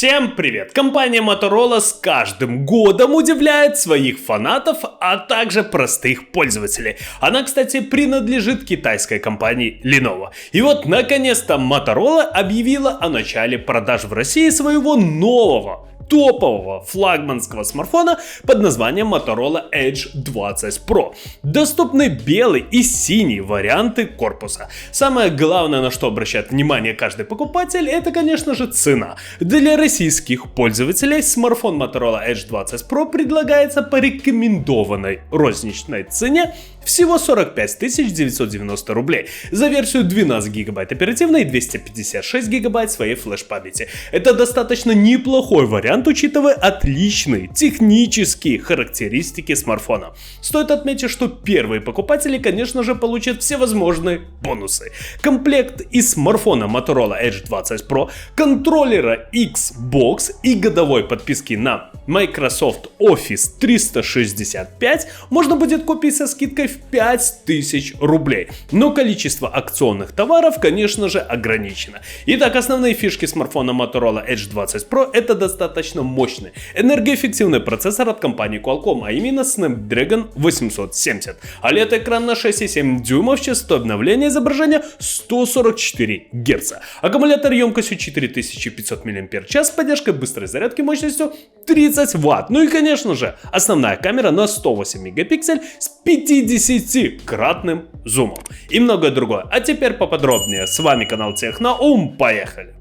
Всем привет! Компания Motorola с каждым годом удивляет своих фанатов, а также простых пользователей. Она, кстати, принадлежит китайской компании Lenovo. И вот, наконец-то, Motorola объявила о начале продаж в России своего нового топового флагманского смартфона под названием Motorola Edge 20 Pro. Доступны белый и синий варианты корпуса. Самое главное, на что обращает внимание каждый покупатель, это, конечно же, цена. Для российских пользователей смартфон Motorola Edge 20 Pro предлагается по рекомендованной розничной цене всего 45 990 рублей за версию 12 гигабайт оперативной и 256 гигабайт своей флеш-памяти. Это достаточно неплохой вариант, учитывая отличные технические характеристики смартфона. Стоит отметить, что первые покупатели, конечно же, получат всевозможные бонусы. Комплект из смартфона Motorola Edge 20 Pro, контроллера Xbox и годовой подписки на Microsoft Office 365 можно будет купить со скидкой в 5000 рублей. Но количество акционных товаров, конечно же, ограничено. Итак, основные фишки смартфона Motorola Edge 20 Pro — это достаточно мощный, энергоэффективный процессор от компании Qualcomm, а именно Snapdragon 870. OLED-экран на 6,7 дюймов, частотой обновления изображения 144 Гц. Аккумулятор емкостью 4500 мАч с поддержкой быстрой зарядки мощностью 30 Вт. Ну и, конечно же, основная камера на 108 мегапиксель с 50-кратным зумом. И многое другое. А теперь поподробнее. С вами канал Техноум. Поехали!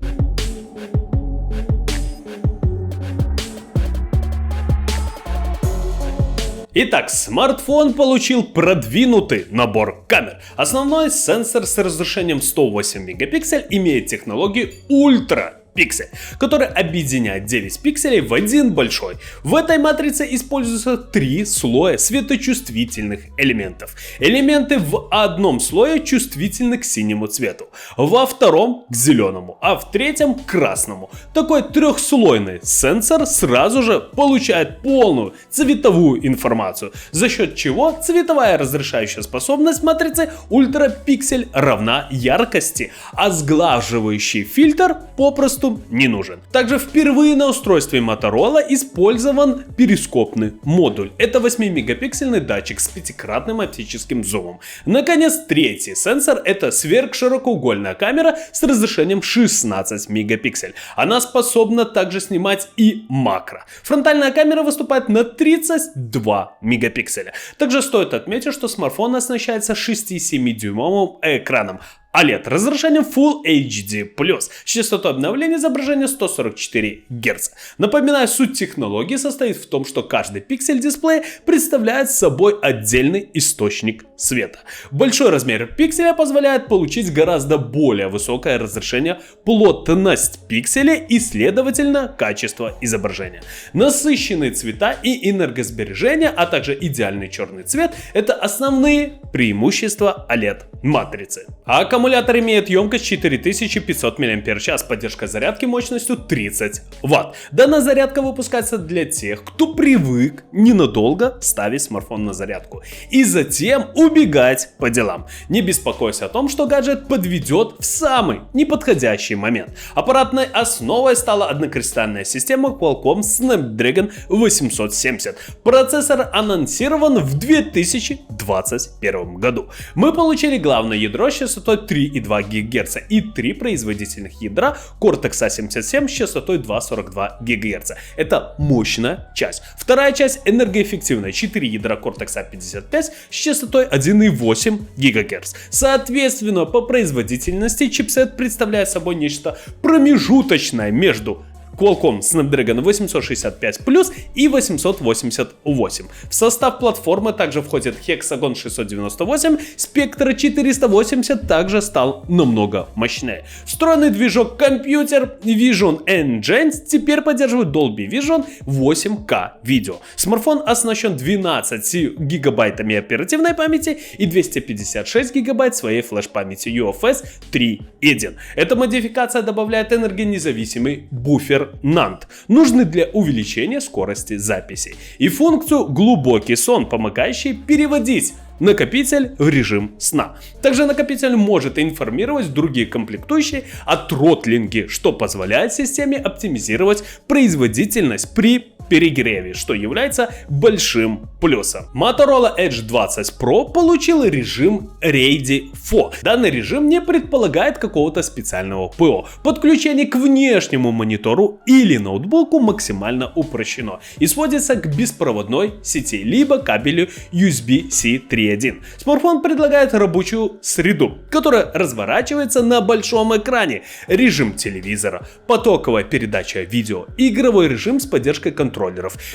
Итак, смартфон получил продвинутый набор камер. Основной сенсор с разрешением 108 мегапиксель имеет технологию ультра пиксель, который объединяет 9 пикселей в один большой. В этой матрице используются 3 слоя светочувствительных элементов. Элементы в одном слое чувствительны к синему цвету, во втором к зеленому, а в третьем к красному. Такой трехслойный сенсор сразу же получает полную цветовую информацию, за счет чего цветовая разрешающая способность матрицы ультрапиксель равна яркости, а сглаживающий фильтр попросту не нужен. Также впервые на устройстве Motorola использован перископный модуль. Это 8-мегапиксельный датчик с 5-кратным оптическим зумом. Наконец, третий сенсор — это сверхширокоугольная камера с разрешением 16 мегапиксель. Она способна также снимать и макро. Фронтальная камера выступает на 32 мегапикселя. Также стоит отметить, что смартфон оснащается 6,7-дюймовым экраном OLED разрешением Full HD+, с частотой обновления изображения 144 Гц. Напоминаю, суть технологии состоит в том, что каждый пиксель дисплея представляет собой отдельный источник света. Большой размер пикселя позволяет получить гораздо более высокое разрешение, плотность пикселя и, следовательно, качество изображения. Насыщенные цвета и энергосбережение, а также идеальный черный цвет — это основные преимущества OLED-матрицы. Аккумулятор имеет емкость 4500 мАч, поддержка зарядки мощностью 30 Вт. Данная зарядка выпускается для тех, кто привык ненадолго ставить смартфон на зарядку и затем убегать по делам. Не беспокойся о том, что гаджет подведет в самый неподходящий момент. Аппаратной основой стала однокристальная система Qualcomm Snapdragon 870. Процессор анонсирован в 2021 году. Мы получили главное ядро с частотой 3,2 ГГц и 3 производительных ядра Cortex A77 с частотой 2,42 ГГц. Это мощная часть. Вторая часть энергоэффективная, 4 ядра Cortex A55 с частотой 1,8 ГГц. Соответственно, по производительности чипсет представляет собой нечто промежуточное между Qualcomm Snapdragon 865 Plus и 888. В состав платформы также входит Hexagon 698, Spectre 480 также стал намного мощнее. Встроенный движок компьютер Vision Engine теперь поддерживает Dolby Vision 8K видео. Смартфон оснащен 12 гигабайтами оперативной памяти и 256 гигабайт своей флеш-памяти UFS 3.1. Эта модификация добавляет энергонезависимый буфер NAND, нужный для увеличения скорости записи, и функцию глубокий сон, помогающий переводить накопитель в режим сна. Также накопитель может информировать другие комплектующие о тротлинге, что позволяет системе оптимизировать производительность при перегреве, что является большим плюсом. Motorola Edge 20 Pro получил режим Ready for. Данный режим не предполагает какого-то специального ПО. Подключение к внешнему монитору или ноутбуку максимально упрощено и сводится к беспроводной сети, либо кабелю USB-C 3.1. Смартфон предлагает рабочую среду, которая разворачивается на большом экране, режим телевизора, потоковая передача видео, игровой режим с поддержкой контроллеров,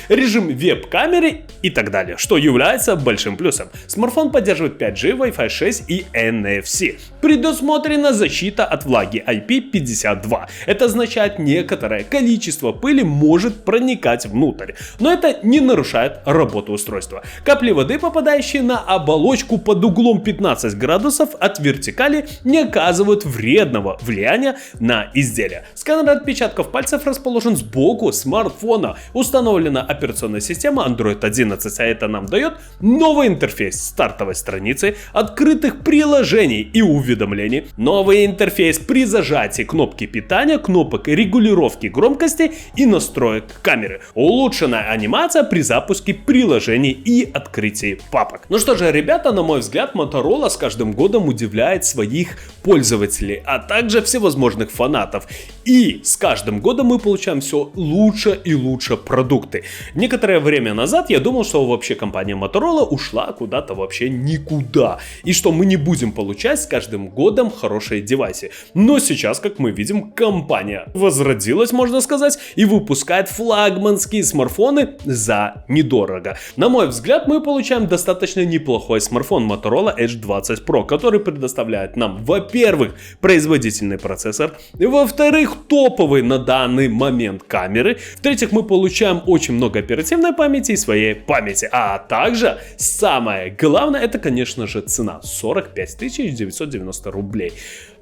режим веб-камеры и так далее, что является большим плюсом. Смартфон поддерживает 5G, Wi-Fi 6 и NFC. Предусмотрена защита от влаги IP52. Это означает, некоторое количество пыли может проникать внутрь, но это не нарушает работу устройства. Капли воды, попадающие на оболочку под углом 15 градусов от вертикали, не оказывают вредного влияния на изделие. Сканер отпечатков пальцев расположен сбоку смартфона. Установлена операционная система Android 11, а это нам дает новый интерфейс стартовой страницы, открытых приложений и уведомлений, новый интерфейс при зажатии кнопки питания, кнопок регулировки громкости и настроек камеры, улучшенная анимация при запуске приложений и открытии папок. Ну что же, ребята, на мой взгляд, Motorola с каждым годом удивляет своих пользователей, а также всевозможных фанатов. И с каждым годом мы получаем все лучше и лучше продукты. Некоторое время назад я думал, что вообще компания Motorola ушла куда-то вообще никуда, и что мы не будем получать с каждым годом хорошие девайсы. Но сейчас, как мы видим, компания возродилась, можно сказать, и выпускает флагманские смартфоны за недорого. На мой взгляд, мы получаем достаточно неплохой смартфон Motorola Edge 20 Pro, который предоставляет нам, во-первых, производительный процессор, во-вторых, топовые на данный момент камеры, в-третьих, мы получаем очень много оперативной памяти и своей памяти, а также самое главное, это, конечно же, цена 45 990 рублей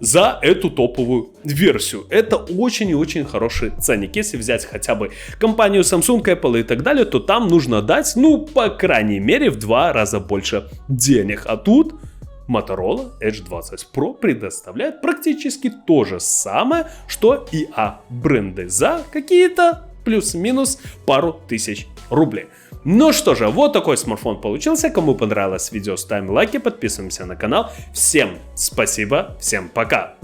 за эту топовую версию. Это очень и очень хороший ценник. Если взять хотя бы компанию Samsung, Apple и так далее, то там нужно дать, ну, по крайней мере, в 2 раза больше денег. А тут Motorola Edge 20 Pro предоставляет практически то же самое, что и бренды за какие-то плюс-минус пару тысяч рублей. Ну что же, вот такой смартфон получился. Кому понравилось видео, ставим лайки, подписываемся на канал. Всем спасибо, всем пока!